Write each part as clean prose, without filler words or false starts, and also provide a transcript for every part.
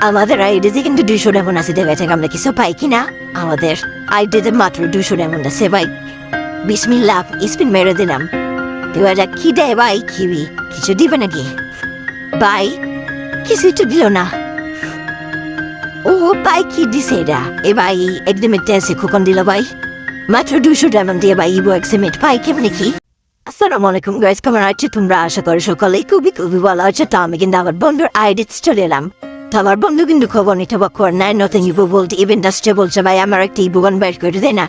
আমাদের আইডিতে কিন্তু 200 ডায়মন্ড আছে, দেখা যাক আমরা কিছু পাই কিনা। আমাদের আইডিতে মাত্র 200 ডায়মন্ড আছে ভাই। বিসমিল্লাহ, স্পিন মেরে দিলাম। দেখা যাক কি দেয় ভাই। কিবি কিছু দিবে নাকি ভাই? কিছুই তো দিল না। ও ভাই কি দিছে এটা? এ ভাই একদম টেন্সে খোকন দিল ভাই। মাত্র 200 ডায়মন্ড দিয়ে ভাই ইভো এক্সিমেট পাই কেমন কি? আসসালামু আলাইকুম গাইস, কেমন আছো তোমরা? আশা করি সকলেই খুবই ভালো আছো। তো আমি কিন্তু আমার বন্ধুর আইডিতে চলে এলাম। তো আমার বন্ধু কিন্তু খবর নিতে বকর নাই, নতুন ইভো বলতে ইভেন্ট আসছে বলছে ভাই আমার একটা ইভো গান বের করে দেয় না।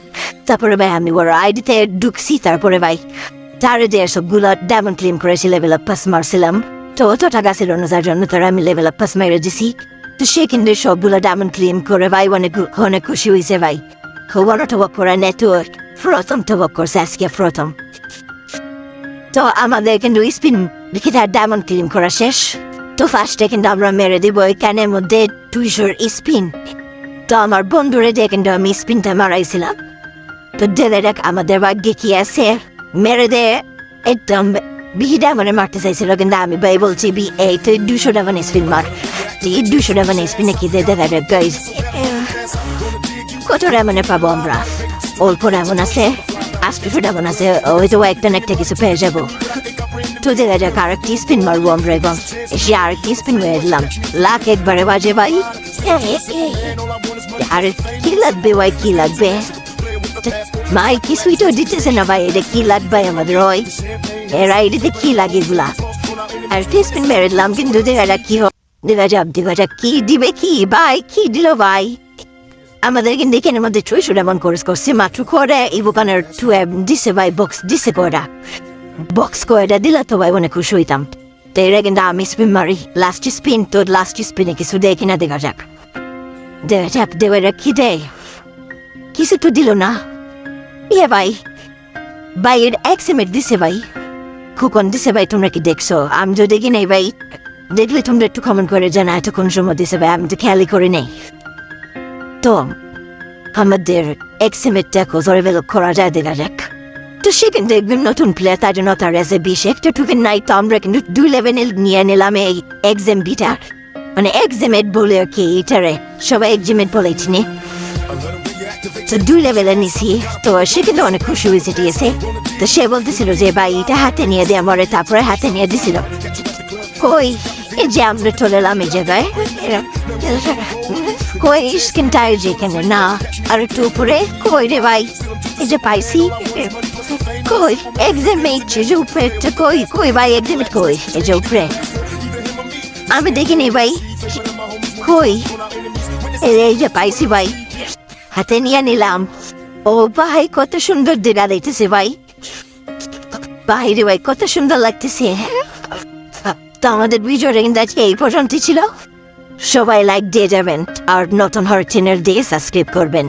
তারপরে ভাই আমি ওর আইডিতে ঢুকছি, তারপরে ভাই তারে দিয়ে সবগুলো ডায়মন্ড ক্লেম করেছি, লেভেল আপ পাস মারছিলাম। তো অত টাকা ছিল না, যার জন্য তারা আমি লেভেল আপ পাস মেরে দিছি। তো সে কিন্তু সবগুলো ডায়মন্ড ক্লেম করে ভাই অনেক খুশি হয়েছে ভাই। খবর টবক করে নেটওয়ার্ক প্রথম টবক করছে আজকে প্রথম। তো আমাদের কিন্তু স্পিন দেখি তার ডায়মন্ড ক্লেম করা শেষ। তো ফার্স্টে কিন্তু আমরা মেরে দিব ওই ক্যানের মধ্যে 200 স্পিন। তো আমার বন্ধুরে দিয়ে কিন্তু আমি স্পিনটা মারাইছিলাম। তো ডেলে দেখ আমাদের ভাগ্যে কি আছে, মেরে দে। একদম বিহি ডায়মন্ডে মারতে চাইছিল, কিন্তু আমি ভাই বলছি এই তুই 200 ডায়মন্ড স্পিন মার। 200 ডায়মন্ড স্পিনে কি দিয়ে দেখা দেখ গাইজ কত ডায়মন্ডে পাবো আমরা। অল্প ডায়মন্ড আছে, 800 ডায়মন্ড আছে, হয়তো একটা না একটা কিছু পেয়ে যাবো। তো দেখা যাক আরেকটি স্পিন মারবো আমরা, এবং এসে আরেকটি স্পিন মেরে দিলাম। লাখ একবারে বাজে ভাই। আর কি লাগবে ভাই, কি লাগবে ভাই? কিছুই তো দিতেছে না ভাই। এটা কি লাগবে আমাদের? ওই এরা এটাতে কি লাগে এগুলা? আর স্পিন মেরে দিলাম, কিন্তু দেখা যাক কি হয়। দেখা যাক কি দিবে। কি ভাই কি দিল ভাই? আমাদের কিন্তু এখানের মধ্যে 600 ডায়মন্ড কোর্স করছে মাত্র করে। এই দোকানের 12 দিছে ভাই, বক্স দিছে কয়টা। বক্স কয়টা দিলে তো ভাই অনেক খুশি হইতাম। তো এরা কিন্তু আমি স্পিন মারি, লাস্ট স্পিন। তো লাস্ট স্পিনে কিছু দেয় কিনা দেখা যাক। দেওয়া কি দেয়? কিছু তো দিল না। ইয়ে ভাই এর এক্সিমেট দিছে ভাই, খুকন দিছে ভাই। তোমরা কি দেখছো? আমি তো দেখি নাই ভাই, দেখলে তোমরা একটু কমেন্ট করে জানা এত কোন সময় দিছে ভাই, আমি তো খেয়ালই করি নাই। তো আমাদের এক্সিমেটটা কোথাও ডেভেলপ করা যায় দেখা যাক। তো সে কিন্তু একদম নতুন প্লেয়ার, তার জন্য তার এসে 20 একটা টোকেন নাই। তো আমরা কিন্তু 2 লেভেল নিয়ে নিলাম এই এক্সাম বিটা, মানে এক্সামেট বলে আর কি। এটারে সবাই এক্সামেট বলে চিনি। তো 2 লেভেলে নিছি। তো সে কিন্তু অনেক খুশি হয়েছে দিয়েছে। তো সে বলতেছিল যে ভাই এটা হাতে নিয়ে দে আমার, তারপরে হাতে নিয়ে দিছিল। কই এই যে আমরা চলে এলাম এই জায়গায়, কই স্কিনটা যেখানে না আর একটু উপরে। কই রে ভাই, এই যে পাইছি। কই এক্সামেট যে উপরে, কই ভাই এক্সামেট কই? এই যে উপরে আমি দেখিনি ভাই। কই এই যে পাইছি ভাই, হাতে নিয়ে নিলাম। ও ভাই কত সুন্দর দেখা যাইতেছে ভাই। বাইরে ভাই কত সুন্দর লাগতেছে। তো আমাদের ভিডিওটা কিন্তু আজকে এই পর্যন্ত ছিল। সবাই লাইক দিয়ে যাবেন, আর নতুন হওয়ার চ্যানেল দিয়ে সাবস্ক্রাইব করবেন।